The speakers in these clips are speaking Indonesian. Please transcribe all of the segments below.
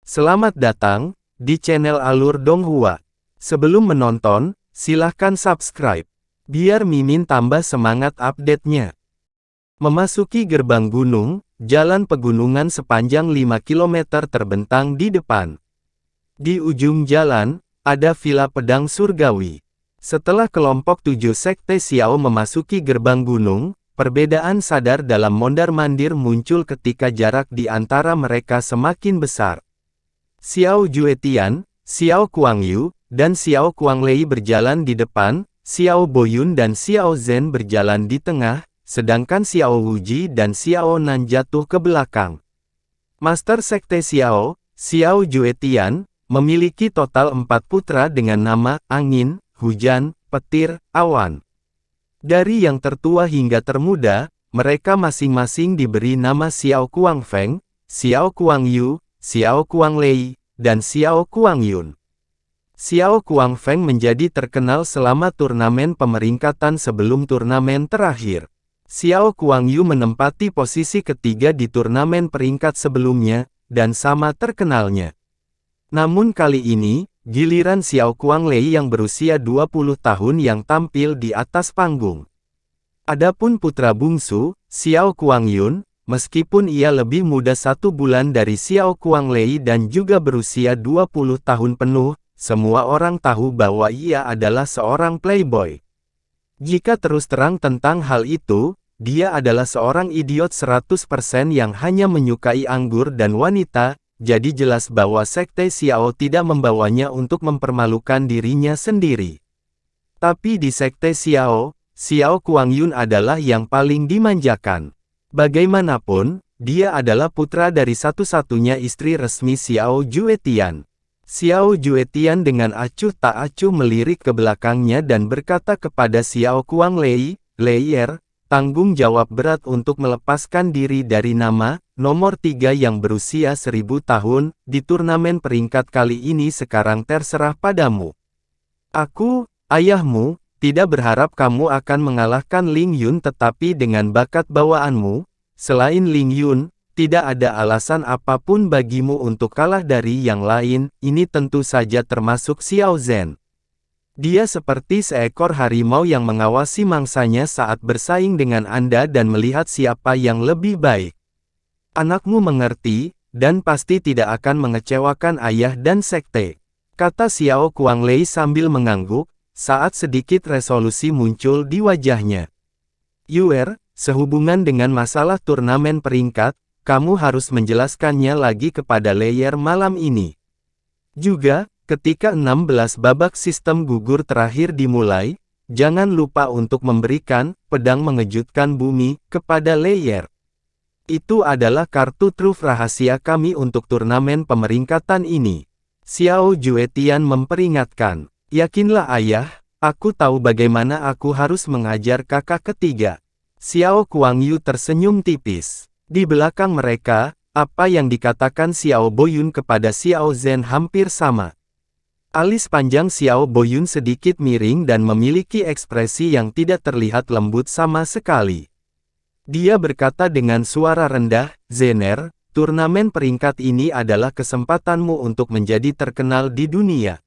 Selamat datang di channel Alur Donghua. Sebelum menonton, silahkan subscribe, biar Mimin tambah semangat update-nya. Memasuki gerbang gunung, jalan pegunungan sepanjang 5 km terbentang di depan. Di ujung jalan, ada villa pedang surgawi. Setelah kelompok 7 sekte Xiao memasuki gerbang gunung, perbedaan sadar dalam mondar-mandir muncul ketika jarak di antara mereka semakin besar. Xiao Juetian, Xiao Kuangyu, dan Xiao Kuanglei berjalan di depan, Xiao Boyun dan Xiao Zhen berjalan di tengah, sedangkan Xiao Wuji dan Xiao Nan jatuh ke belakang. Master Sekte Xiao, Xiao Juetian, memiliki total 4 putra dengan nama Angin, Hujan, Petir, Awan. Dari yang tertua hingga termuda, mereka masing-masing diberi nama Xiao Kuangfeng, Xiao Kuangyu, Xiao Kuanglei, dan Xiao Kuangyun. Xiao Kuangfeng menjadi terkenal selama turnamen pemeringkatan sebelum turnamen terakhir. Xiao Kuangyu menempati posisi ketiga di turnamen peringkat sebelumnya, dan sama terkenalnya. Namun kali ini, giliran Xiao Kuanglei yang berusia 20 tahun yang tampil di atas panggung. Adapun putra bungsu, Xiao Kuangyun, meskipun ia lebih muda 1 bulan dari Xiao Kuanglei dan juga berusia 20 tahun penuh, semua orang tahu bahwa ia adalah seorang playboy. Jika terus terang tentang hal itu, dia adalah seorang idiot 100% yang hanya menyukai anggur dan wanita, jadi jelas bahwa Sekte Xiao tidak membawanya untuk mempermalukan dirinya sendiri. Tapi di Sekte Xiao, Xiao Kuangyun adalah yang paling dimanjakan. Bagaimanapun, dia adalah putra dari satu-satunya istri resmi Xiao Juetian. Xiao Juetian dengan acuh tak acuh melirik ke belakangnya dan berkata kepada Xiao Kuanglei, "Leier, tanggung jawab berat untuk melepaskan diri dari nama, nomor 3 yang berusia 1000 tahun, di turnamen peringkat kali ini sekarang terserah padamu. Aku, ayahmu, tidak berharap kamu akan mengalahkan Ling Yun tetapi dengan bakat bawaanmu, selain Ling Yun, tidak ada alasan apapun bagimu untuk kalah dari yang lain, ini tentu saja termasuk Xiao Zhen. Dia seperti seekor harimau yang mengawasi mangsanya saat bersaing dengan Anda dan melihat siapa yang lebih baik. Anakmu mengerti, dan pasti tidak akan mengecewakan ayah dan sekte," kata Xiao Kuanglei sambil mengangguk, saat sedikit resolusi muncul di wajahnya. "Yuer, sehubungan dengan masalah turnamen peringkat, kamu harus menjelaskannya lagi kepada Leier malam ini. Juga, ketika 16 babak sistem gugur terakhir dimulai, jangan lupa untuk memberikan pedang mengejutkan bumi kepada Leier. Itu adalah kartu truf rahasia kami untuk turnamen pemeringkatan ini." Xiao Juetian memperingatkan. "Yakinlah ayah, aku tahu bagaimana aku harus mengajar kakak ketiga." Xiao Kuangyu tersenyum tipis. Di belakang mereka, apa yang dikatakan Xiao Boyun kepada Xiao Zhen hampir sama. Alis panjang Xiao Boyun sedikit miring dan memiliki ekspresi yang tidak terlihat lembut sama sekali. Dia berkata dengan suara rendah, "Zener, turnamen peringkat ini adalah kesempatanmu untuk menjadi terkenal di dunia.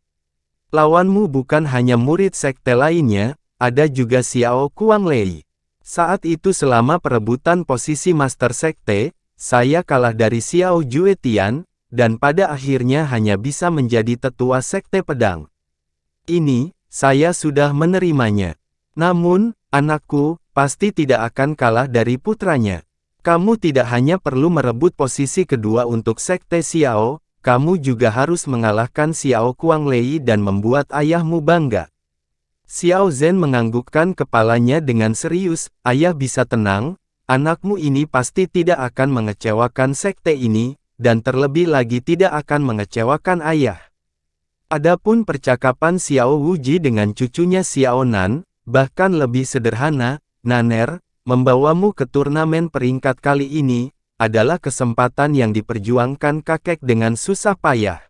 Lawanmu bukan hanya murid sekte lainnya, ada juga Xiao Kuanglei. Saat itu selama perebutan posisi Master Sekte, saya kalah dari Xiao Juetian, dan pada akhirnya hanya bisa menjadi tetua Sekte Pedang. Ini, saya sudah menerimanya. Namun, anakku, pasti tidak akan kalah dari putranya. Kamu tidak hanya perlu merebut posisi kedua untuk Sekte Xiao, kamu juga harus mengalahkan Xiao Kuanglei dan membuat ayahmu bangga." Xiao Zhen menganggukkan kepalanya dengan serius, "Ayah bisa tenang, anakmu ini pasti tidak akan mengecewakan sekte ini, dan terlebih lagi tidak akan mengecewakan ayah." Adapun percakapan Xiao Wuji dengan cucunya Xiao Nan, bahkan lebih sederhana, "Naner, membawamu ke turnamen peringkat kali ini, adalah kesempatan yang diperjuangkan kakek dengan susah payah.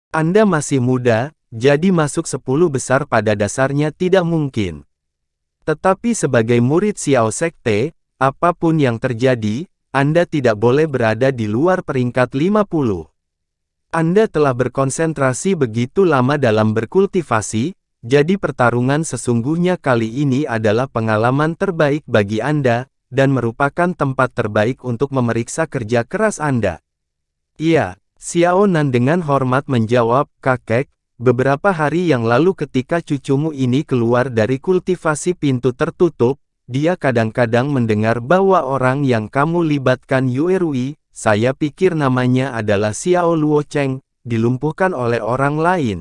Anda masih muda, jadi masuk 10 besar pada dasarnya tidak mungkin. Tetapi sebagai murid Xiao Sekte, apapun yang terjadi, Anda tidak boleh berada di luar peringkat 50. Anda telah berkonsentrasi begitu lama dalam berkultivasi, jadi pertarungan sesungguhnya kali ini adalah pengalaman terbaik bagi Anda, dan merupakan tempat terbaik untuk memeriksa kerja keras Anda. Iya, Xiao Nan dengan hormat menjawab, kakek, beberapa hari yang lalu ketika cucumu ini keluar dari kultivasi pintu tertutup, dia kadang-kadang mendengar bahwa orang yang kamu libatkan Yue Rui, saya pikir namanya adalah Xiao Luocheng, dilumpuhkan oleh orang lain.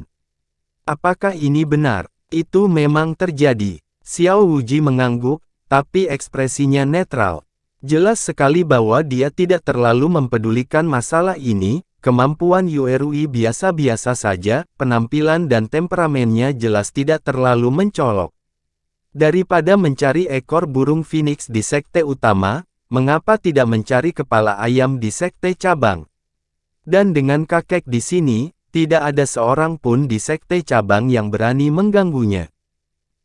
Apakah ini benar? Itu memang terjadi. Xiao Wuji mengangguk, tapi ekspresinya netral. Jelas sekali bahwa dia tidak terlalu mempedulikan masalah ini, kemampuan Yue Rui biasa-biasa saja, penampilan dan temperamennya jelas tidak terlalu mencolok. Daripada mencari ekor burung phoenix di sekte utama, mengapa tidak mencari kepala ayam di sekte cabang? Dan dengan kakek di sini, tidak ada seorang pun di sekte cabang yang berani mengganggunya.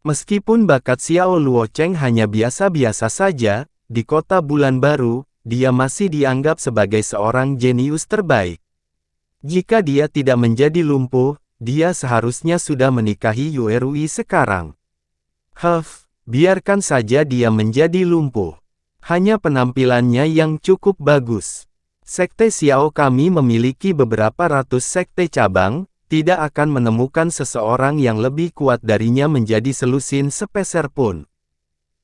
Meskipun bakat Xiao Luocheng hanya biasa-biasa saja, di kota Bulan Baru, dia masih dianggap sebagai seorang jenius terbaik. Jika dia tidak menjadi lumpuh, dia seharusnya sudah menikahi Yue Rui sekarang. Biarkan saja dia menjadi lumpuh. Hanya penampilannya yang cukup bagus. Sekte Xiao kami memiliki beberapa ratus sekte cabang, tidak akan menemukan seseorang yang lebih kuat darinya menjadi selusin sepeser pun.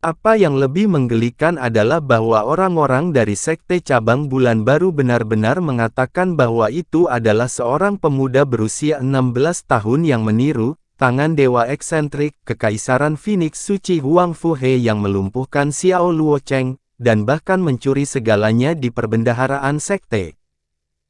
Apa yang lebih menggelikan adalah bahwa orang-orang dari sekte cabang Bulan Baru benar-benar mengatakan bahwa itu adalah seorang pemuda berusia 16 tahun yang meniru tangan dewa eksentrik Kekaisaran Phoenix Suci Huang Fuhe yang melumpuhkan Xiao Luocheng, dan bahkan mencuri segalanya di perbendaharaan sekte.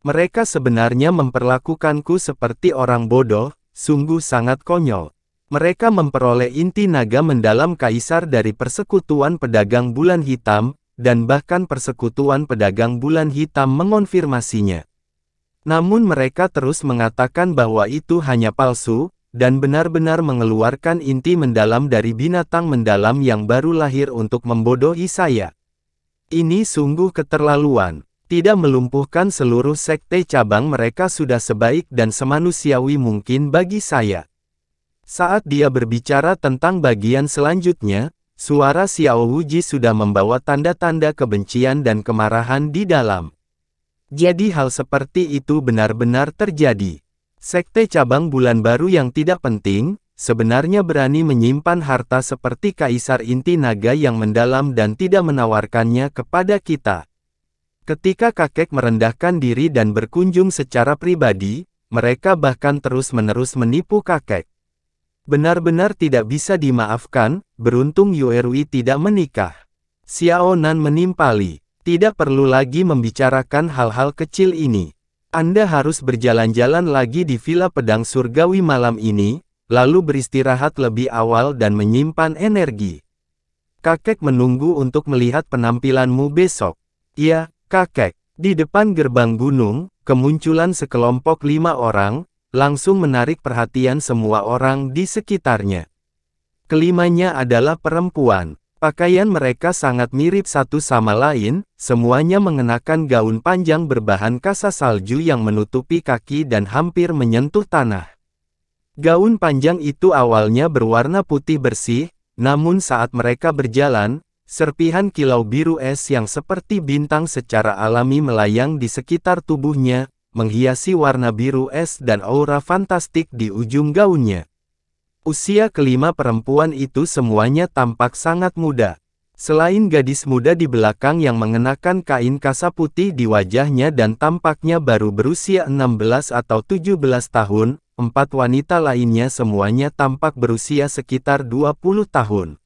Mereka sebenarnya memperlakukanku seperti orang bodoh, sungguh sangat konyol. Mereka memperoleh inti naga mendalam kaisar dari Persekutuan Pedagang Bulan Hitam, dan bahkan Persekutuan Pedagang Bulan Hitam mengonfirmasinya. Namun mereka terus mengatakan bahwa itu hanya palsu, dan benar-benar mengeluarkan inti mendalam dari binatang mendalam yang baru lahir untuk membodohi saya. Ini sungguh keterlaluan. Tidak melumpuhkan seluruh sekte cabang mereka sudah sebaik dan semanusiawi mungkin bagi saya. Saat dia berbicara tentang bagian selanjutnya, suara Xiao Wuji sudah membawa tanda-tanda kebencian dan kemarahan di dalam. Jadi hal seperti itu benar-benar terjadi. Sekte cabang Bulan Baru yang tidak penting, sebenarnya berani menyimpan harta seperti Kaisar Inti Naga yang mendalam dan tidak menawarkannya kepada kita. Ketika kakek merendahkan diri dan berkunjung secara pribadi, mereka bahkan terus-menerus menipu kakek. Benar-benar tidak bisa dimaafkan, beruntung Yue Rui tidak menikah. Xiao Nan menimpali, tidak perlu lagi membicarakan hal-hal kecil ini. Anda harus berjalan-jalan lagi di Villa Pedang Surgawi malam ini, lalu beristirahat lebih awal dan menyimpan energi. Kakek menunggu untuk melihat penampilanmu besok. Iya, kakek. Di depan gerbang gunung, kemunculan sekelompok 5 orang, langsung menarik perhatian semua orang di sekitarnya. Kelimanya adalah perempuan. Pakaian mereka sangat mirip satu sama lain, semuanya mengenakan gaun panjang berbahan kasa salju yang menutupi kaki dan hampir menyentuh tanah. Gaun panjang itu awalnya berwarna putih bersih, namun saat mereka berjalan, serpihan kilau biru es yang seperti bintang secara alami melayang di sekitar tubuhnya, menghiasi warna biru es dan aura fantastik di ujung gaunnya. Usia kelima perempuan itu semuanya tampak sangat muda. Selain gadis muda di belakang yang mengenakan kain kasa putih di wajahnya dan tampaknya baru berusia 16 atau 17 tahun, 4 wanita lainnya semuanya tampak berusia sekitar 20 tahun.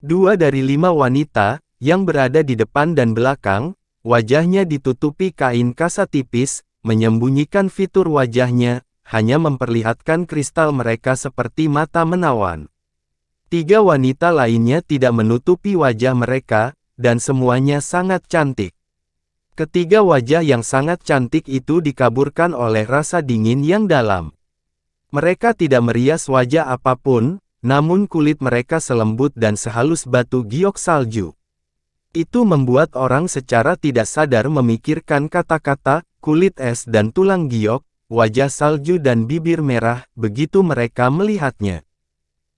2 dari 5 wanita, yang berada di depan dan belakang, wajahnya ditutupi kain kasa tipis, menyembunyikan fitur wajahnya, hanya memperlihatkan kristal mereka seperti mata menawan. 3 wanita lainnya tidak menutupi wajah mereka, dan semuanya sangat cantik. Ketiga wajah yang sangat cantik itu dikaburkan oleh rasa dingin yang dalam. Mereka tidak merias wajah apapun, namun kulit mereka selembut dan sehalus batu giok salju. Itu membuat orang secara tidak sadar memikirkan kata-kata, kulit es dan tulang giok, wajah salju dan bibir merah, begitu mereka melihatnya.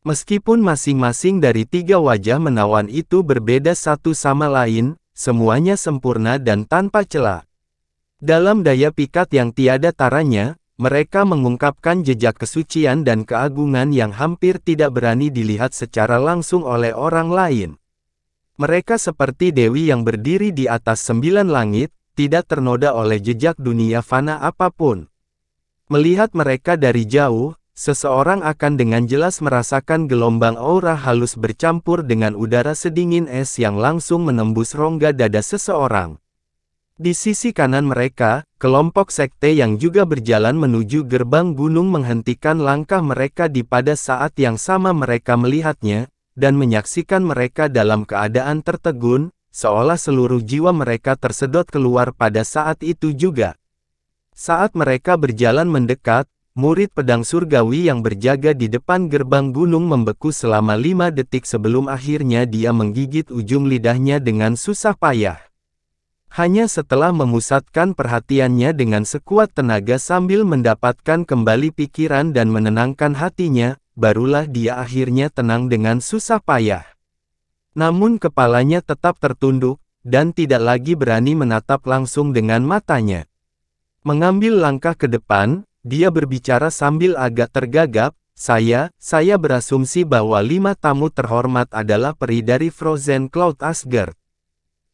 Meskipun masing-masing dari tiga wajah menawan itu berbeda satu sama lain, semuanya sempurna dan tanpa celah. Dalam daya pikat yang tiada taranya, mereka mengungkapkan jejak kesucian dan keagungan yang hampir tidak berani dilihat secara langsung oleh orang lain. Mereka seperti dewi yang berdiri di atas 9 langit, tidak ternoda oleh jejak dunia fana apapun. Melihat mereka dari jauh, seseorang akan dengan jelas merasakan gelombang aura halus bercampur dengan udara sedingin es yang langsung menembus rongga dada seseorang. Di sisi kanan mereka, kelompok sekte yang juga berjalan menuju gerbang gunung menghentikan langkah mereka pada saat yang sama mereka melihatnya, dan menyaksikan mereka dalam keadaan tertegun, seolah seluruh jiwa mereka tersedot keluar pada saat itu juga. Saat mereka berjalan mendekat, murid pedang surgawi yang berjaga di depan gerbang gunung membeku selama 5 detik sebelum akhirnya dia menggigit ujung lidahnya dengan susah payah. Hanya setelah memusatkan perhatiannya dengan sekuat tenaga sambil mendapatkan kembali pikiran dan menenangkan hatinya, barulah dia akhirnya tenang dengan susah payah. Namun kepalanya tetap tertunduk, dan tidak lagi berani menatap langsung dengan matanya. Mengambil langkah ke depan, dia berbicara sambil agak tergagap, saya berasumsi bahwa 5 tamu terhormat adalah peri dari Frozen Cloud Asgard.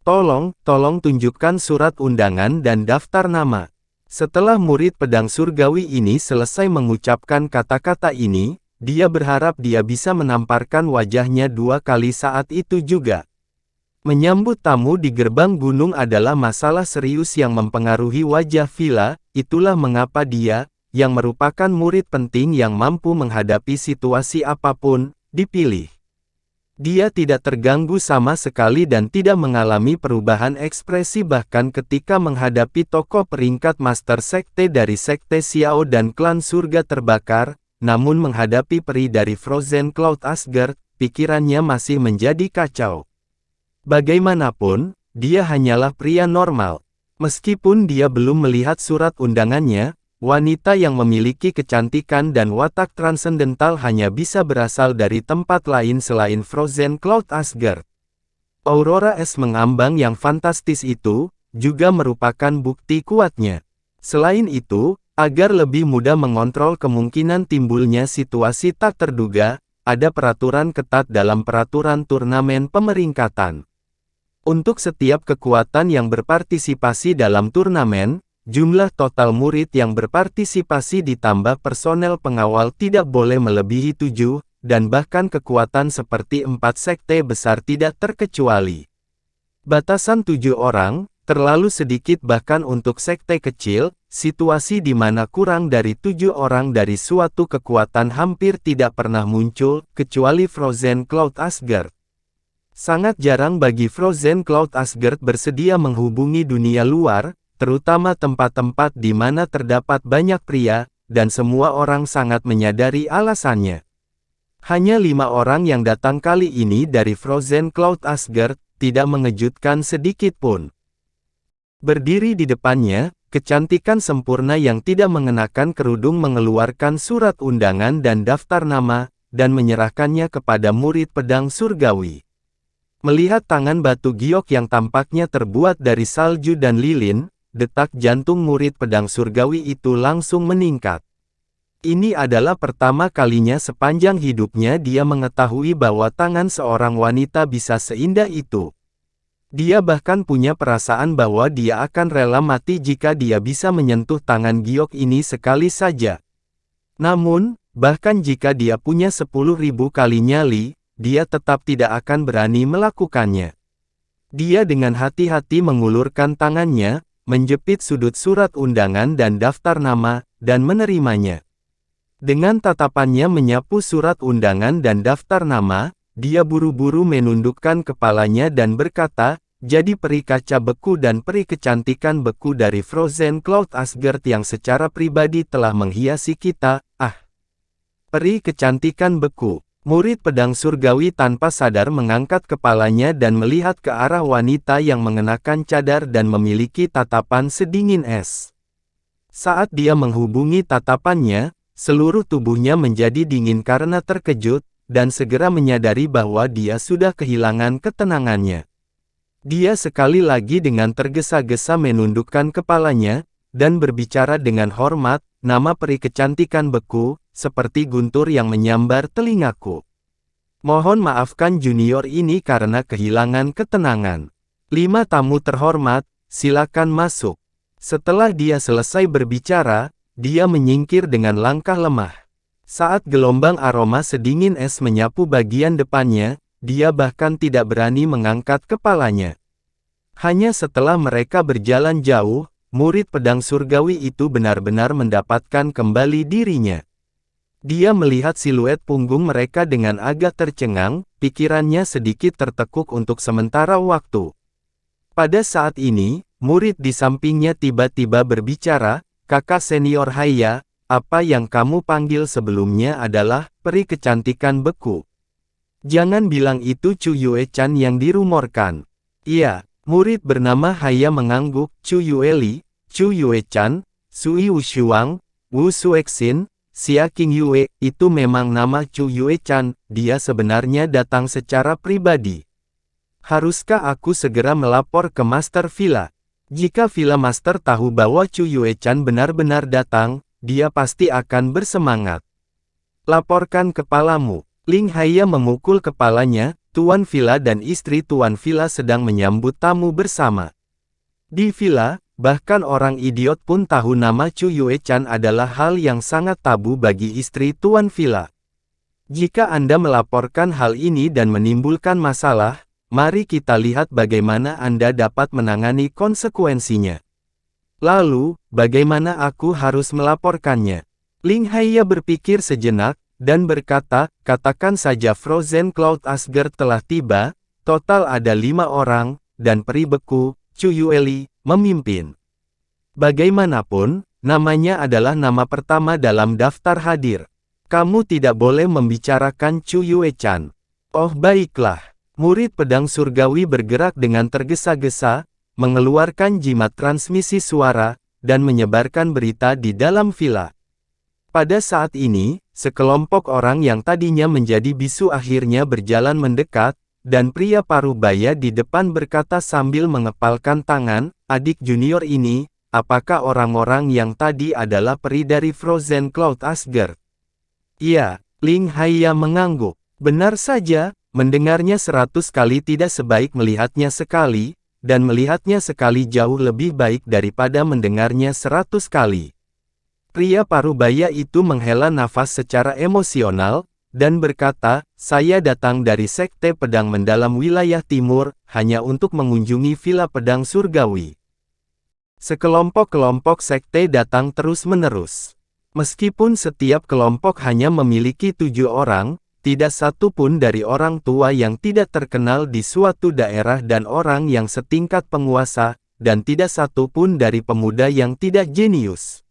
Tolong tunjukkan surat undangan dan daftar nama. Setelah murid pedang surgawi ini selesai mengucapkan kata-kata ini, dia berharap dia bisa menamparkan wajahnya 2 kali saat itu juga. Menyambut tamu di gerbang gunung adalah masalah serius yang mempengaruhi wajah Villa, itulah mengapa dia, yang merupakan murid penting yang mampu menghadapi situasi apapun, dipilih. Dia tidak terganggu sama sekali dan tidak mengalami perubahan ekspresi bahkan ketika menghadapi tokoh peringkat master sekte dari sekte Xiao dan klan surga terbakar, namun menghadapi peri dari Frozen Cloud Asgard, pikirannya masih menjadi kacau. Bagaimanapun, dia hanyalah pria normal. Meskipun dia belum melihat surat undangannya, wanita yang memiliki kecantikan dan watak transendental hanya bisa berasal dari tempat lain selain Frozen Cloud Asgard. Aurora es mengambang yang fantastis itu, juga merupakan bukti kuatnya. Selain itu, agar lebih mudah mengontrol kemungkinan timbulnya situasi tak terduga, ada peraturan ketat dalam peraturan turnamen pemeringkatan. Untuk setiap kekuatan yang berpartisipasi dalam turnamen, jumlah total murid yang berpartisipasi ditambah personel pengawal tidak boleh melebihi 7, dan bahkan kekuatan seperti 4 sekte besar tidak terkecuali. Batasan 7 orang, terlalu sedikit bahkan untuk sekte kecil, situasi di mana kurang dari 7 orang dari suatu kekuatan hampir tidak pernah muncul, kecuali Frozen Cloud Asgard. Sangat jarang bagi Frozen Cloud Asgard bersedia menghubungi dunia luar, terutama tempat-tempat di mana terdapat banyak pria, dan semua orang sangat menyadari alasannya. Hanya 5 orang yang datang kali ini dari Frozen Cloud Asgard, tidak mengejutkan sedikit pun. Berdiri di depannya, kecantikan sempurna yang tidak mengenakan kerudung mengeluarkan surat undangan dan daftar nama, dan menyerahkannya kepada murid pedang surgawi. Melihat tangan batu giok yang tampaknya terbuat dari salju dan lilin, detak jantung murid pedang surgawi itu langsung meningkat. Ini adalah pertama kalinya sepanjang hidupnya dia mengetahui bahwa tangan seorang wanita bisa seindah itu. Dia bahkan punya perasaan bahwa dia akan rela mati jika dia bisa menyentuh tangan giok ini sekali saja. Namun, bahkan jika dia punya 10.000 kali nyali, dia tetap tidak akan berani melakukannya. Dia dengan hati-hati mengulurkan tangannya, menjepit sudut surat undangan dan daftar nama, dan menerimanya. Dengan tatapannya menyapu surat undangan dan daftar nama, dia buru-buru menundukkan kepalanya dan berkata, jadi peri kaca beku dan peri kecantikan beku dari Frozen Cloud Asgard yang secara pribadi telah menghiasi kita, peri kecantikan beku. Murid pedang surgawi tanpa sadar mengangkat kepalanya dan melihat ke arah wanita yang mengenakan cadar dan memiliki tatapan sedingin es. Saat dia menghubungi tatapannya, seluruh tubuhnya menjadi dingin karena terkejut, dan segera menyadari bahwa dia sudah kehilangan ketenangannya. Dia sekali lagi dengan tergesa-gesa menundukkan kepalanya, dan berbicara dengan hormat, "Nama peri kecantikan beku, seperti guntur yang menyambar telingaku. Mohon maafkan junior ini karena kehilangan ketenangan. 5 tamu terhormat, silakan masuk." Setelah dia selesai berbicara, dia menyingkir dengan langkah lemah. Saat gelombang aroma sedingin es menyapu bagian depannya, dia bahkan tidak berani mengangkat kepalanya. Hanya setelah mereka berjalan jauh, murid pedang surgawi itu benar-benar mendapatkan kembali dirinya. Dia melihat siluet punggung mereka dengan agak tercengang, pikirannya sedikit tertekuk untuk sementara waktu. Pada saat ini, murid di sampingnya tiba-tiba berbicara, "Kakak senior Haya, apa yang kamu panggil sebelumnya adalah peri kecantikan beku. Jangan bilang itu Chu Yue-chan yang dirumorkan." "Iya." Murid bernama Haya mengangguk. "Chu Yueli, Chu Yue-chan, Sui Wushuang, Wu Suexin, Xia King Yue, itu memang nama Chu Yue-chan, dia sebenarnya datang secara pribadi. Haruskah aku segera melapor ke Master Villa? Jika Villa Master tahu bahwa Chu Yue-chan benar-benar datang, dia pasti akan bersemangat." "Laporkan kepalamu." Ling Haya memukul kepalanya. Tuan Villa dan istri Tuan Villa sedang menyambut tamu bersama. Di villa, bahkan orang idiot pun tahu nama Chu Yue-chan adalah hal yang sangat tabu bagi istri Tuan Villa. Jika Anda melaporkan hal ini dan menimbulkan masalah, mari kita lihat bagaimana Anda dapat menangani konsekuensinya. Lalu, bagaimana aku harus melaporkannya? Ling Haya berpikir sejenak, dan berkata, "Katakan saja Frozen Cloud Asgard telah tiba, total ada 5 orang, dan peri beku, Chu Yueli, memimpin. Bagaimanapun, namanya adalah nama pertama dalam daftar hadir. Kamu tidak boleh membicarakan Chu Yue-chan." "Oh baiklah." Murid pedang surgawi bergerak dengan tergesa-gesa, mengeluarkan jimat transmisi suara, dan menyebarkan berita di dalam villa. Pada saat ini, sekelompok orang yang tadinya menjadi bisu akhirnya berjalan mendekat, dan pria parubaya di depan berkata sambil mengepalkan tangan, "Adik junior ini, apakah orang-orang yang tadi adalah peri dari Frozen Cloud Asgard?" "Iya." Ling Haya mengangguk. "Benar saja, mendengarnya 100 kali tidak sebaik melihatnya sekali, dan melihatnya sekali jauh lebih baik daripada mendengarnya 100 kali. Pria parubaya itu menghela nafas secara emosional, dan berkata, "Saya datang dari Sekte Pedang Mendalam Wilayah Timur, hanya untuk mengunjungi Villa Pedang Surgawi." Sekelompok-kelompok sekte datang terus-menerus. Meskipun setiap kelompok hanya memiliki 7 orang, tidak satu pun dari orang tua yang tidak terkenal di suatu daerah dan orang yang setingkat penguasa, dan tidak satu pun dari pemuda yang tidak jenius.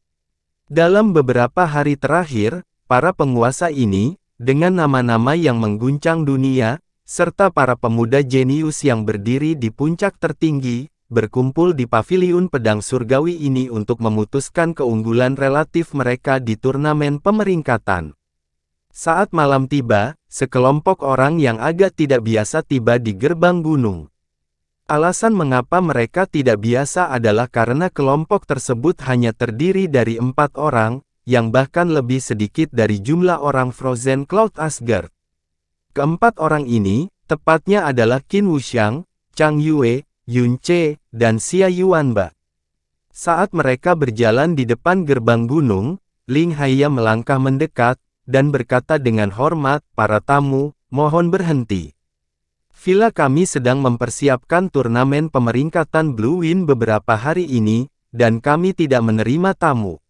Dalam beberapa hari terakhir, para penguasa ini, dengan nama-nama yang mengguncang dunia, serta para pemuda jenius yang berdiri di puncak tertinggi, berkumpul di paviliun pedang surgawi ini untuk memutuskan keunggulan relatif mereka di turnamen pemeringkatan. Saat malam tiba, sekelompok orang yang agak tidak biasa tiba di gerbang gunung. Alasan mengapa mereka tidak biasa adalah karena kelompok tersebut hanya terdiri dari 4 orang, yang bahkan lebih sedikit dari jumlah orang Frozen Cloud Asgard. Keempat orang ini, tepatnya adalah Qin Wuxiang, Chang Yue, Yun Che, dan Xia Yuanba. Saat mereka berjalan di depan gerbang gunung, Ling Haya melangkah mendekat, dan berkata dengan hormat, "Para tamu, mohon berhenti. Villa kami sedang mempersiapkan turnamen pemeringkatan Blue Wind beberapa hari ini, dan kami tidak menerima tamu.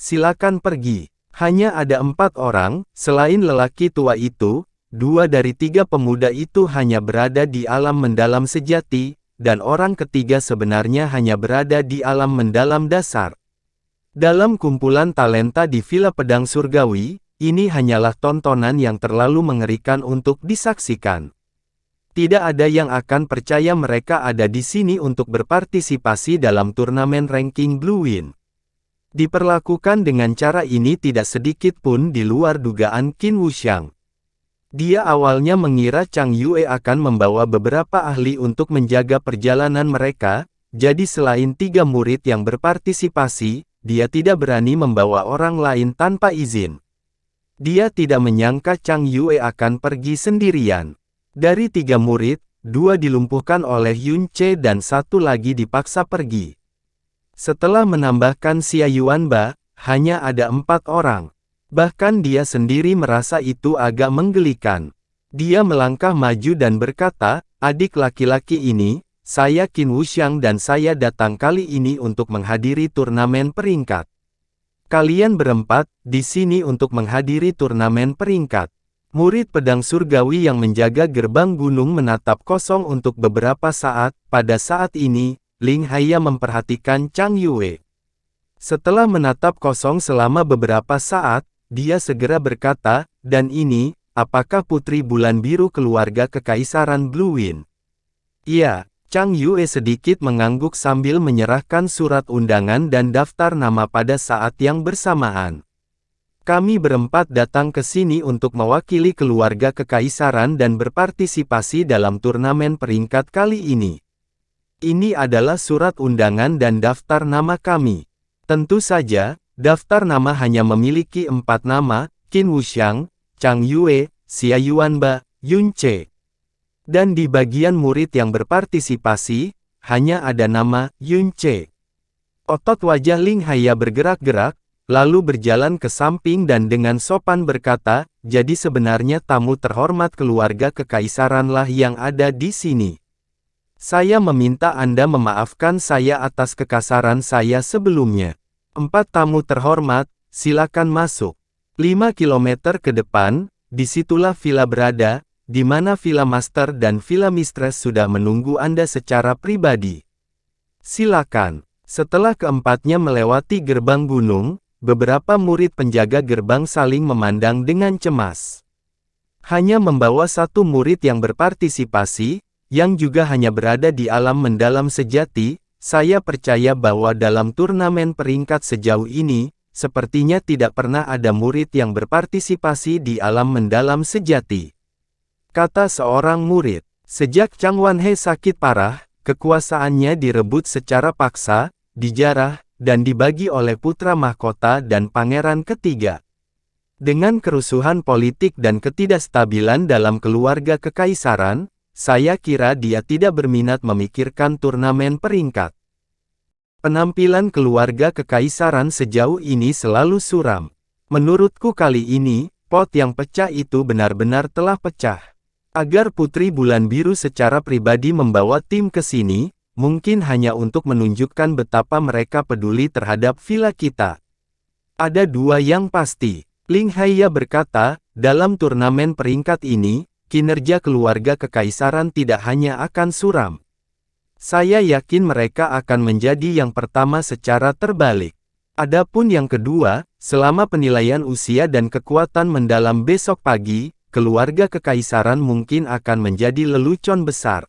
Silakan pergi." Hanya ada 4 orang, selain lelaki tua itu, 2 dari 3 pemuda itu hanya berada di alam mendalam sejati, dan orang ketiga sebenarnya hanya berada di alam mendalam dasar. Dalam kumpulan talenta di Villa Pedang Surgawi, ini hanyalah tontonan yang terlalu mengerikan untuk disaksikan. Tidak ada yang akan percaya mereka ada di sini untuk berpartisipasi dalam turnamen ranking Blue Wind. Diperlakukan dengan cara ini tidak sedikit pun di luar dugaan Qin Wuxiang. Dia awalnya mengira Chang Yue akan membawa beberapa ahli untuk menjaga perjalanan mereka, jadi selain 3 murid yang berpartisipasi, dia tidak berani membawa orang lain tanpa izin. Dia tidak menyangka Chang Yue akan pergi sendirian. Dari 3 murid, 2 dilumpuhkan oleh Yun Ce dan 1 lagi dipaksa pergi. Setelah menambahkan Xia Yuanba, hanya ada 4 orang. Bahkan dia sendiri merasa itu agak menggelikan. Dia melangkah maju dan berkata, "Adik laki-laki ini, saya Qin Wuxiang dan saya datang kali ini untuk menghadiri turnamen peringkat. Kalian berempat, di sini untuk menghadiri turnamen peringkat." Murid pedang surgawi yang menjaga gerbang gunung menatap kosong untuk beberapa saat. Pada saat ini, Ling Haiya memperhatikan Chang Yue. Setelah menatap kosong selama beberapa saat, dia segera berkata, "Dan ini, apakah Putri Bulan Biru keluarga Kekaisaran Blue Wind?" "Iya." Chang Yue sedikit mengangguk sambil menyerahkan surat undangan dan daftar nama pada saat yang bersamaan. "Kami berempat datang ke sini untuk mewakili keluarga Kekaisaran dan berpartisipasi dalam turnamen peringkat kali ini. Ini adalah surat undangan dan daftar nama kami. Tentu saja, daftar nama hanya memiliki 4 nama, Qin Wuxiang, Chang Yue, Xia Yuanba, Yun Ce. Dan di bagian murid yang berpartisipasi, hanya ada nama Yun Ce." Otot wajah Ling Haiya bergerak-gerak, lalu berjalan ke samping dan dengan sopan berkata, "Jadi sebenarnya tamu terhormat keluarga Kekaisaranlah yang ada di sini. Saya meminta Anda memaafkan saya atas kekasaran saya sebelumnya. 4 tamu terhormat, silakan masuk. 5 kilometer ke depan, disitulah villa berada, di mana Villa Master dan Villa Mistress sudah menunggu Anda secara pribadi. Silakan." Setelah keempatnya melewati gerbang gunung, beberapa murid penjaga gerbang saling memandang dengan cemas. Hanya membawa 1 murid yang berpartisipasi, yang juga hanya berada di alam mendalam sejati. Saya percaya bahwa dalam turnamen peringkat sejauh ini, sepertinya tidak pernah ada murid yang berpartisipasi di alam mendalam sejati, kata seorang murid. Sejak Chang Wanhe sakit parah, kekuasaannya direbut secara paksa, dijarah, dan dibagi oleh putra mahkota dan pangeran ketiga. Dengan kerusuhan politik dan ketidakstabilan dalam keluarga kekaisaran, saya kira dia tidak berminat memikirkan turnamen peringkat. Penampilan keluarga kekaisaran sejauh ini selalu suram. Menurutku kali ini, pot yang pecah itu benar-benar telah pecah. Agar Putri Bulan Biru secara pribadi membawa tim ke sini, mungkin hanya untuk menunjukkan betapa mereka peduli terhadap villa kita. Ada 2 yang pasti. Ling Haiya berkata, dalam turnamen peringkat ini, kinerja keluarga kekaisaran tidak hanya akan suram. Saya yakin mereka akan menjadi yang pertama secara terbalik. Adapun yang kedua, selama penilaian usia dan kekuatan mendalam besok pagi, keluarga kekaisaran mungkin akan menjadi lelucon besar.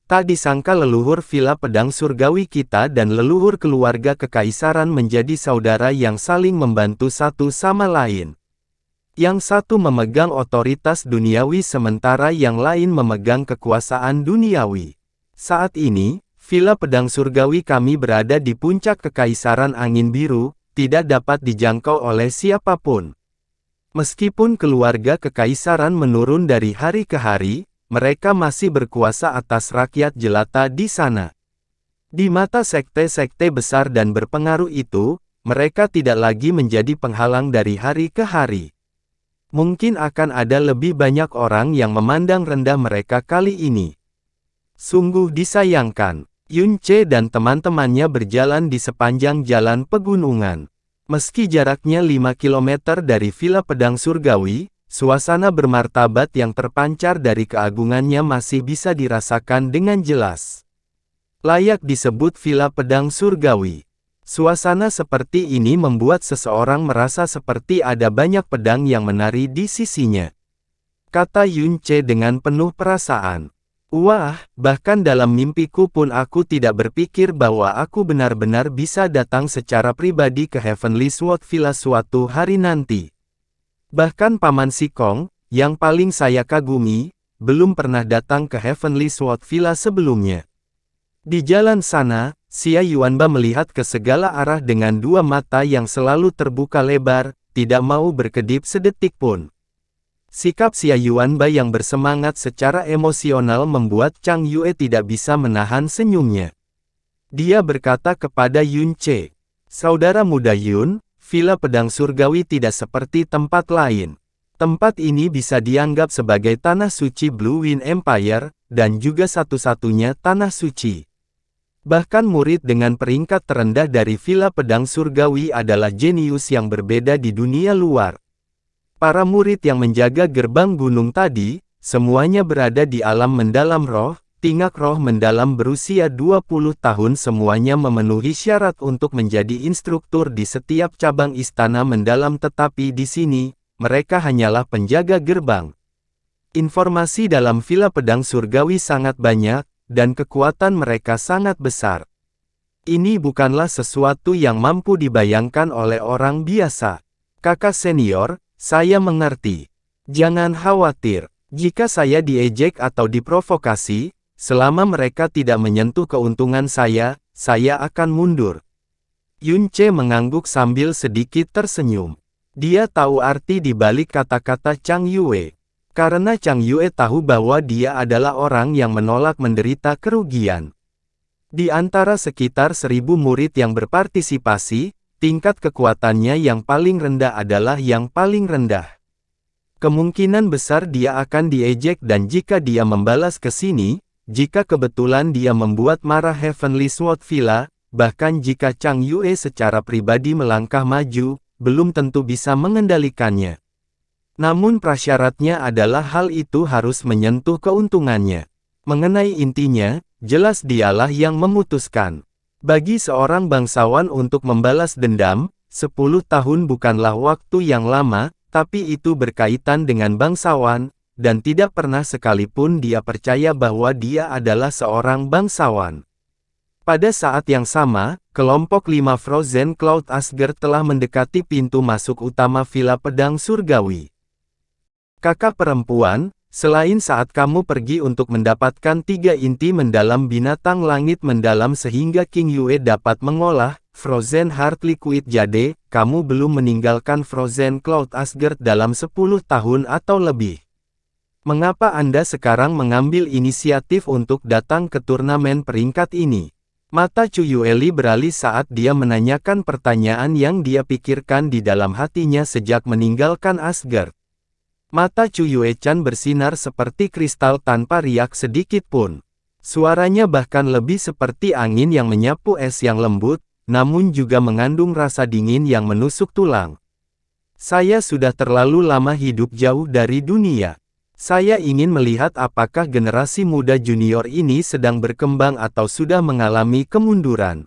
Tak disangka leluhur Villa Pedang Surgawi kita dan leluhur keluarga kekaisaran menjadi saudara yang saling membantu satu sama lain. Yang satu memegang otoritas duniawi sementara yang lain memegang kekuasaan duniawi. Saat ini, Villa Pedang Surgawi kami berada di puncak Kekaisaran Angin Biru, tidak dapat dijangkau oleh siapapun. Meskipun keluarga kekaisaran menurun dari hari ke hari, mereka masih berkuasa atas rakyat jelata di sana. Di mata sekte-sekte besar dan berpengaruh itu, mereka tidak lagi menjadi penghalang dari hari ke hari. Mungkin akan ada lebih banyak orang yang memandang rendah mereka kali ini. Sungguh disayangkan, Yun Ce dan teman-temannya berjalan di sepanjang jalan pegunungan. Meski jaraknya 5 km dari Villa Pedang Surgawi, suasana bermartabat yang terpancar dari keagungannya masih bisa dirasakan dengan jelas. Layak disebut Villa Pedang Surgawi. Suasana seperti ini membuat seseorang merasa seperti ada banyak pedang yang menari di sisinya. Kata Yun Ce dengan penuh perasaan. Wah, bahkan dalam mimpiku pun aku tidak berpikir bahwa aku benar-benar bisa datang secara pribadi ke Heavenly Sword Villa suatu hari nanti. Bahkan Paman Sikong, yang paling saya kagumi, belum pernah datang ke Heavenly Sword Villa sebelumnya. Di jalan sana, Xia Yuanba melihat ke segala arah dengan dua mata yang selalu terbuka lebar, tidak mau berkedip sedetik pun. Sikap Xia Yuanba yang bersemangat secara emosional membuat Chang Yue tidak bisa menahan senyumnya. Dia berkata kepada Yun Ce, "Saudara muda Yun, Villa Pedang Surgawi tidak seperti tempat lain. Tempat ini bisa dianggap sebagai tanah suci Blue Wind Empire, dan juga satu-satunya tanah suci. Bahkan murid dengan peringkat terendah dari Villa Pedang Surgawi adalah jenius yang berbeda di dunia luar. Para murid yang menjaga gerbang gunung tadi, semuanya berada di alam mendalam roh, tingkat roh mendalam berusia 20 tahun semuanya memenuhi syarat untuk menjadi instruktur di setiap cabang istana mendalam tetapi di sini, mereka hanyalah penjaga gerbang. Informasi dalam Villa Pedang Surgawi sangat banyak, dan kekuatan mereka sangat besar. Ini bukanlah sesuatu yang mampu dibayangkan oleh orang biasa. Kakak senior, saya mengerti. Jangan khawatir, jika saya diejek atau diprovokasi, selama mereka tidak menyentuh keuntungan saya akan mundur." Yun Ce mengangguk sambil sedikit tersenyum. Dia tahu arti di balik kata-kata Chang Yue. Karena Chang Yue tahu bahwa dia adalah orang yang menolak menderita kerugian. Di antara sekitar 1000 murid yang berpartisipasi, tingkat kekuatannya yang paling rendah adalah yang paling rendah. Kemungkinan besar dia akan diejek dan jika dia membalas ke sini, jika kebetulan dia membuat marah Heavenly Sword Villa, bahkan jika Chang Yue secara pribadi melangkah maju, belum tentu bisa mengendalikannya. Namun prasyaratnya adalah hal itu harus menyentuh keuntungannya. Mengenai intinya, jelas dialah yang memutuskan. Bagi seorang bangsawan untuk membalas dendam, 10 tahun bukanlah waktu yang lama, tapi itu berkaitan dengan bangsawan, dan tidak pernah sekalipun dia percaya bahwa dia adalah seorang bangsawan. Pada saat yang sama, kelompok 5 Frozen Cloud Asgard telah mendekati pintu masuk utama Villa Pedang Surgawi. "Kakak perempuan, selain saat kamu pergi untuk mendapatkan 3 inti mendalam binatang langit mendalam sehingga King Yue dapat mengolah Frozen Heart Liquid Jade, kamu belum meninggalkan Frozen Cloud Asgard dalam 10 tahun atau lebih. Mengapa Anda sekarang mengambil inisiatif untuk datang ke turnamen peringkat ini?" Mata Chu Yueli beralih saat dia menanyakan pertanyaan yang dia pikirkan di dalam hatinya sejak meninggalkan Asgard. Mata Chu Yue-chan bersinar seperti kristal tanpa riak sedikit pun. Suaranya bahkan lebih seperti angin yang menyapu es yang lembut, namun juga mengandung rasa dingin yang menusuk tulang. "Saya sudah terlalu lama hidup jauh dari dunia. Saya ingin melihat apakah generasi muda junior ini sedang berkembang atau sudah mengalami kemunduran."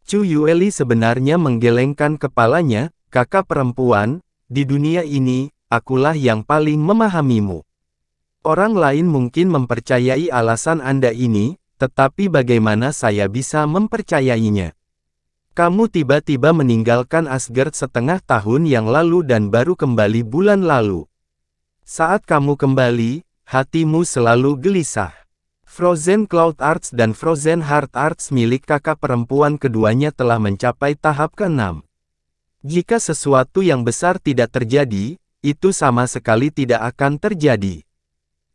Chu Yueli sebenarnya menggelengkan kepalanya, "Kakak perempuan, di dunia ini, akulah yang paling memahamimu. Orang lain mungkin mempercayai alasan Anda ini, tetapi bagaimana saya bisa mempercayainya? Kamu tiba-tiba meninggalkan Asgard setengah tahun yang lalu dan baru kembali bulan lalu. Saat kamu kembali, hatimu selalu gelisah. Frozen Cloud Arts dan Frozen Heart Arts milik kakak perempuan keduanya telah mencapai tahap ke-6. Jika sesuatu yang besar tidak terjadi, itu sama sekali tidak akan terjadi.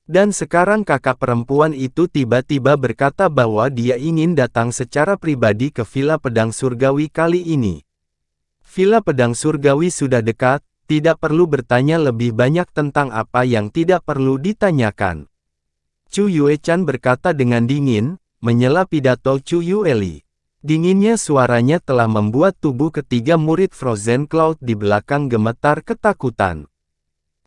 Dan sekarang kakak perempuan itu tiba-tiba berkata bahwa dia ingin datang secara pribadi ke Villa Pedang Surgawi kali ini. Villa Pedang Surgawi sudah dekat, tidak perlu bertanya lebih banyak tentang apa yang tidak perlu ditanyakan." Chu Yue-chan berkata dengan dingin, menyela pidato Chu Yueli. Dinginnya suaranya telah membuat tubuh ketiga murid Frozen Cloud di belakang gemetar ketakutan.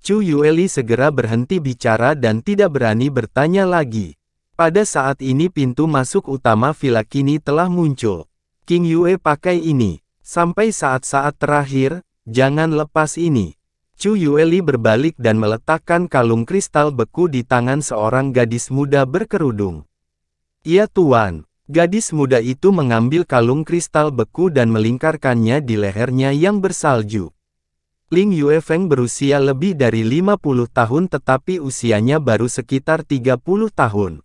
Chu Yueli segera berhenti bicara dan tidak berani bertanya lagi. Pada saat ini pintu masuk utama villa kini telah muncul. "King Yue pakai ini. Sampai saat-saat terakhir, jangan lepas ini." Chu Yueli berbalik dan meletakkan kalung kristal beku di tangan seorang gadis muda berkerudung. "Ya Tuan." Gadis muda itu mengambil kalung kristal beku dan melingkarkannya di lehernya yang bersalju. Ling Yuefeng berusia lebih dari 50 tahun tetapi usianya baru sekitar 30 tahun.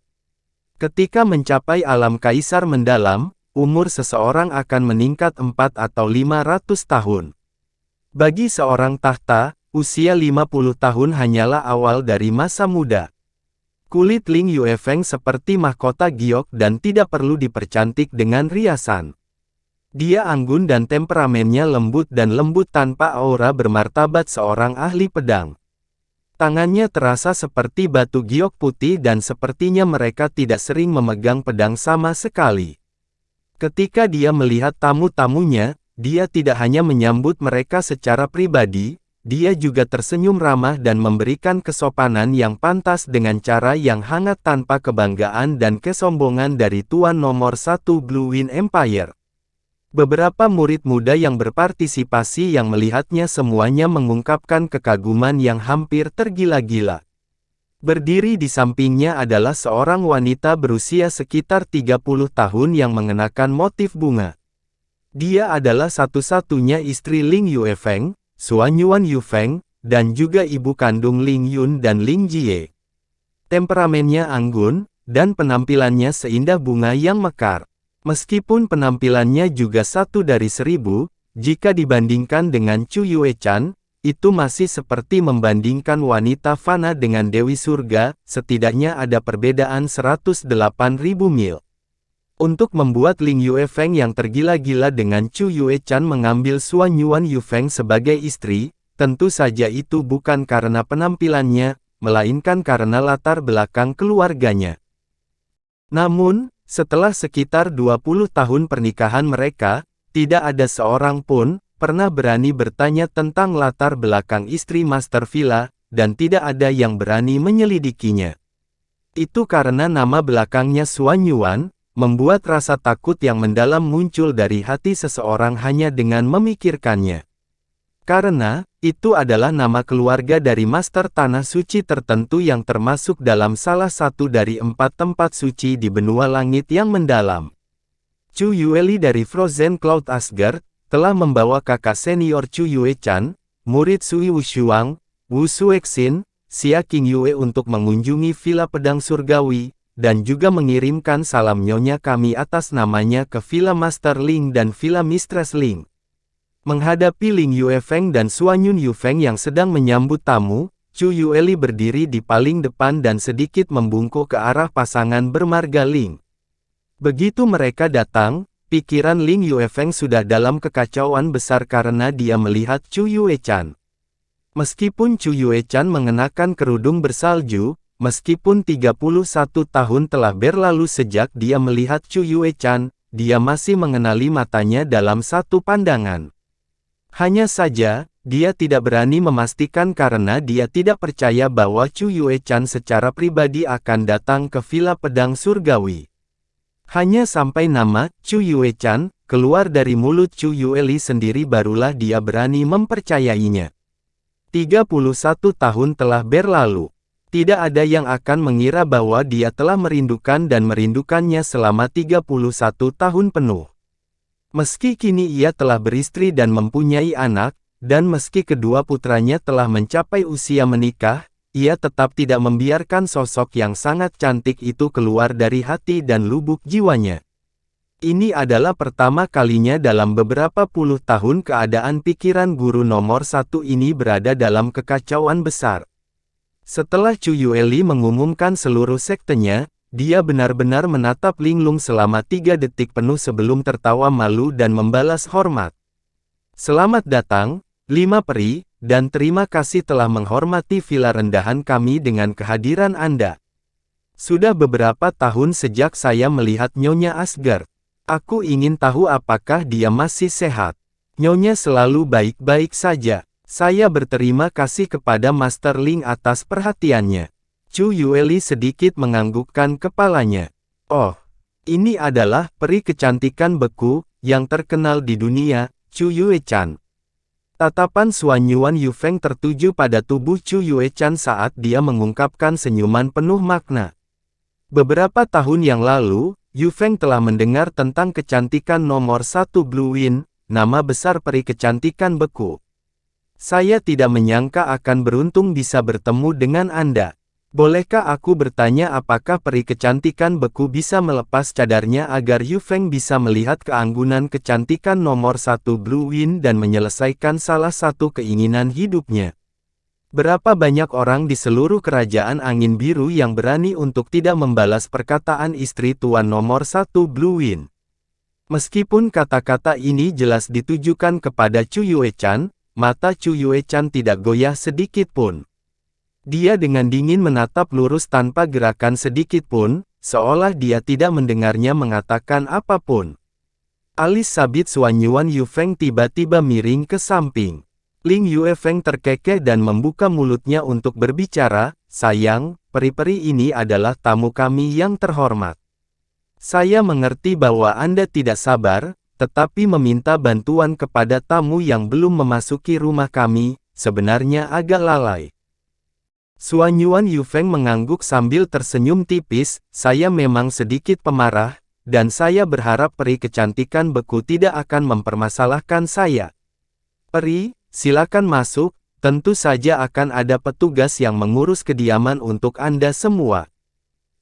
Ketika mencapai alam kaisar mendalam, umur seseorang akan meningkat 4 atau 500 tahun. Bagi seorang tahta, usia 50 tahun hanyalah awal dari masa muda. Kulit Ling Yuefeng seperti mahkota giok dan tidak perlu dipercantik dengan riasan. Dia anggun dan temperamennya lembut dan lembut tanpa aura bermartabat seorang ahli pedang. Tangannya terasa seperti batu giok putih dan sepertinya mereka tidak sering memegang pedang sama sekali. Ketika dia melihat tamu-tamunya, dia tidak hanya menyambut mereka secara pribadi, dia juga tersenyum ramah dan memberikan kesopanan yang pantas dengan cara yang hangat tanpa kebanggaan dan kesombongan dari Tuan nomor 1 Blue Wind Empire. Beberapa murid muda yang berpartisipasi yang melihatnya semuanya mengungkapkan kekaguman yang hampir tergila-gila. Berdiri di sampingnya adalah seorang wanita berusia sekitar 30 tahun yang mengenakan motif bunga. Dia adalah satu-satunya istri Ling Yuefeng, Xuanyuan Yufeng, dan juga ibu kandung Ling Yun dan Ling Jie. Temperamennya anggun, dan penampilannya seindah bunga yang mekar. Meskipun penampilannya juga 1 dari 1000, jika dibandingkan dengan Chu Yuechan, itu masih seperti membandingkan wanita fana dengan Dewi Surga, setidaknya ada perbedaan 108.000 mil. Untuk membuat Ling Yuefeng yang tergila-gila dengan Chu Yuechan mengambil Xuanyuan Yufeng sebagai istri, tentu saja itu bukan karena penampilannya, melainkan karena latar belakang keluarganya. Namun, setelah sekitar 20 tahun pernikahan mereka, tidak ada seorang pun pernah berani bertanya tentang latar belakang istri Master Villa, dan tidak ada yang berani menyelidikinya. Itu karena nama belakangnya Xuanyuan, membuat rasa takut yang mendalam muncul dari hati seseorang hanya dengan memikirkannya. Karena, itu adalah nama keluarga dari Master Tanah Suci tertentu yang termasuk dalam salah satu dari 4 tempat suci di benua langit yang mendalam. Chu Yueli dari Frozen Cloud Asgard, telah membawa kakak senior Chu Yuechan, murid Sui Wushuang, Wu Suexin, Xia King Yue untuk mengunjungi Villa Pedang Surgawi, dan juga mengirimkan salam nyonya kami atas namanya ke Villa Master Ling dan Villa Mistress Ling. Menghadapi Ling Yuefeng dan Xuanyun Yufeng yang sedang menyambut tamu, Chu Yueli berdiri di paling depan dan sedikit membungkuk ke arah pasangan bermarga Ling. Begitu mereka datang, pikiran Ling Yuefeng sudah dalam kekacauan besar karena dia melihat Chu Yuechan. Meskipun Chu Yuechan mengenakan kerudung bersalju, meskipun 31 tahun telah berlalu sejak dia melihat Chu Yuechan, dia masih mengenali matanya dalam satu pandangan. Hanya saja, dia tidak berani memastikan karena dia tidak percaya bahwa Chu Yuechan secara pribadi akan datang ke Villa Pedang Surgawi. Hanya sampai nama Chu Yuechan keluar dari mulut Chu Yueli sendiri barulah dia berani mempercayainya. 31 tahun telah berlalu. Tidak ada yang akan mengira bahwa dia telah merindukan dan merindukannya selama 31 tahun penuh. Meski kini ia telah beristri dan mempunyai anak, dan meski kedua putranya telah mencapai usia menikah, ia tetap tidak membiarkan sosok yang sangat cantik itu keluar dari hati dan lubuk jiwanya. Ini adalah pertama kalinya dalam beberapa puluh tahun keadaan pikiran guru nomor 1 ini berada dalam kekacauan besar. Setelah Chu Yueli mengumumkan seluruh sektenya, dia benar-benar menatap Linglung selama 3 detik penuh sebelum tertawa malu dan membalas hormat. Selamat datang, 5 peri, dan terima kasih telah menghormati villa rendahan kami dengan kehadiran Anda. Sudah beberapa tahun sejak saya melihat Nyonya Asgard. Aku ingin tahu apakah dia masih sehat. Nyonya selalu baik-baik saja. Saya berterima kasih kepada Master Ling atas perhatiannya. Chu Yueli sedikit menganggukkan kepalanya. Oh, ini adalah peri kecantikan beku, yang terkenal di dunia, Chu Yuechan. Tatapan Xuanyuan Yufeng tertuju pada tubuh Chu Yuechan saat dia mengungkapkan senyuman penuh makna. Beberapa tahun yang lalu, Yufeng telah mendengar tentang kecantikan nomor 1 Blue Wind, nama besar peri kecantikan beku. Saya tidak menyangka akan beruntung bisa bertemu dengan Anda. Bolehkah aku bertanya apakah peri kecantikan beku bisa melepas cadarnya agar Yufeng bisa melihat keanggunan kecantikan nomor 1 Blue Wind dan menyelesaikan salah satu keinginan hidupnya? Berapa banyak orang di seluruh kerajaan angin biru yang berani untuk tidak membalas perkataan istri tuan nomor 1 Blue Wind? Meskipun kata-kata ini jelas ditujukan kepada Chu Yuechan, mata Chu Yuechan tidak goyah sedikit pun. Dia dengan dingin menatap lurus tanpa gerakan sedikit pun, seolah dia tidak mendengarnya mengatakan apapun. Alis sabit Xuanyuan Yufeng tiba-tiba miring ke samping. Ling Yuefeng terkekeh dan membuka mulutnya untuk berbicara, "Sayang, peri-peri ini adalah tamu kami yang terhormat. Saya mengerti bahwa Anda tidak sabar, tetapi meminta bantuan kepada tamu yang belum memasuki rumah kami, sebenarnya agak lalai." Xuanyuan Yufeng mengangguk sambil tersenyum tipis, "Saya memang sedikit pemarah, dan saya berharap peri kecantikan beku tidak akan mempermasalahkan saya. Peri, silakan masuk, tentu saja akan ada petugas yang mengurus kediaman untuk Anda semua.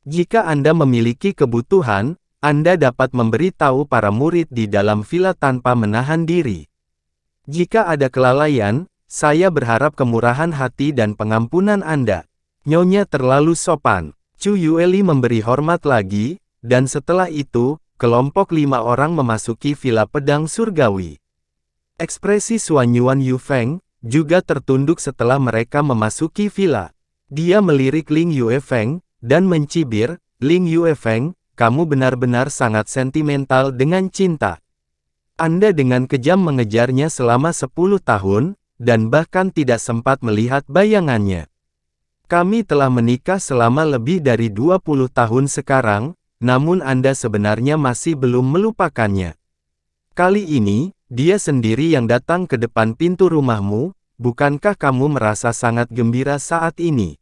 Jika Anda memiliki kebutuhan, Anda dapat memberitahu para murid di dalam villa tanpa menahan diri. Jika ada kelalaian, saya berharap kemurahan hati dan pengampunan Anda. Nyonya terlalu sopan." Chu Yueli memberi hormat lagi, dan setelah itu, kelompok 5 orang memasuki villa pedang surgawi. Ekspresi Xuanyuan Yufeng juga tertunduk setelah mereka memasuki villa. Dia melirik Ling Yuefeng dan mencibir, "Ling Yuefeng, kamu benar-benar sangat sentimental dengan cinta. Anda dengan kejam mengejarnya selama 10 tahun, dan bahkan tidak sempat melihat bayangannya. Kami telah menikah selama lebih dari 20 tahun sekarang, namun Anda sebenarnya masih belum melupakannya. Kali ini, dia sendiri yang datang ke depan pintu rumahmu, bukankah kamu merasa sangat gembira saat ini?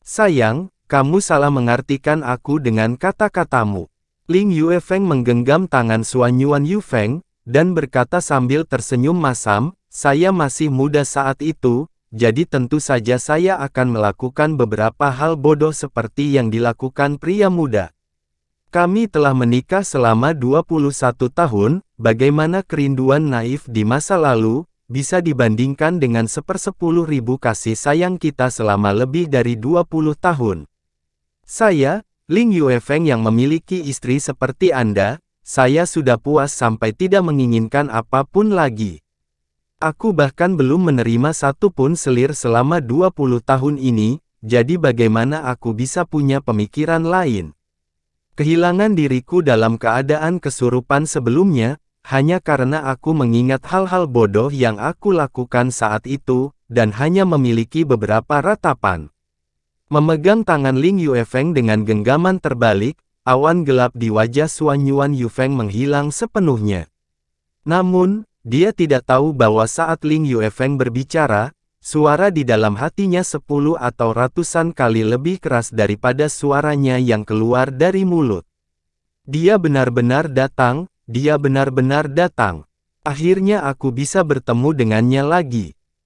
Sayang, kamu salah mengartikan aku dengan kata-katamu." Ling Yuefeng menggenggam tangan Xuanyuan Yufeng, dan berkata sambil tersenyum masam, "Saya masih muda saat itu, jadi tentu saja saya akan melakukan beberapa hal bodoh seperti yang dilakukan pria muda. Kami telah menikah selama 21 tahun, bagaimana kerinduan naif di masa lalu, bisa dibandingkan dengan 1/10.000 kasih sayang kita selama lebih dari 20 tahun. Saya, Ling Yuefeng yang memiliki istri seperti Anda, saya sudah puas sampai tidak menginginkan apapun lagi. Aku bahkan belum menerima satu pun selir selama 20 tahun ini, jadi bagaimana aku bisa punya pemikiran lain? Kehilangan diriku dalam keadaan kesurupan sebelumnya, hanya karena aku mengingat hal-hal bodoh yang aku lakukan saat itu, dan hanya memiliki beberapa ratapan." Memegang tangan Ling Yuefeng dengan genggaman terbalik, awan gelap di wajah Xuanyuan Yufeng menghilang sepenuhnya. Namun, dia tidak tahu bahwa saat Ling Yuefeng berbicara, suara di dalam hatinya 10 atau ratusan kali lebih keras daripada suaranya yang keluar dari mulut. "Dia benar-benar datang, dia benar-benar datang. Akhirnya aku bisa bertemu dengannya lagi."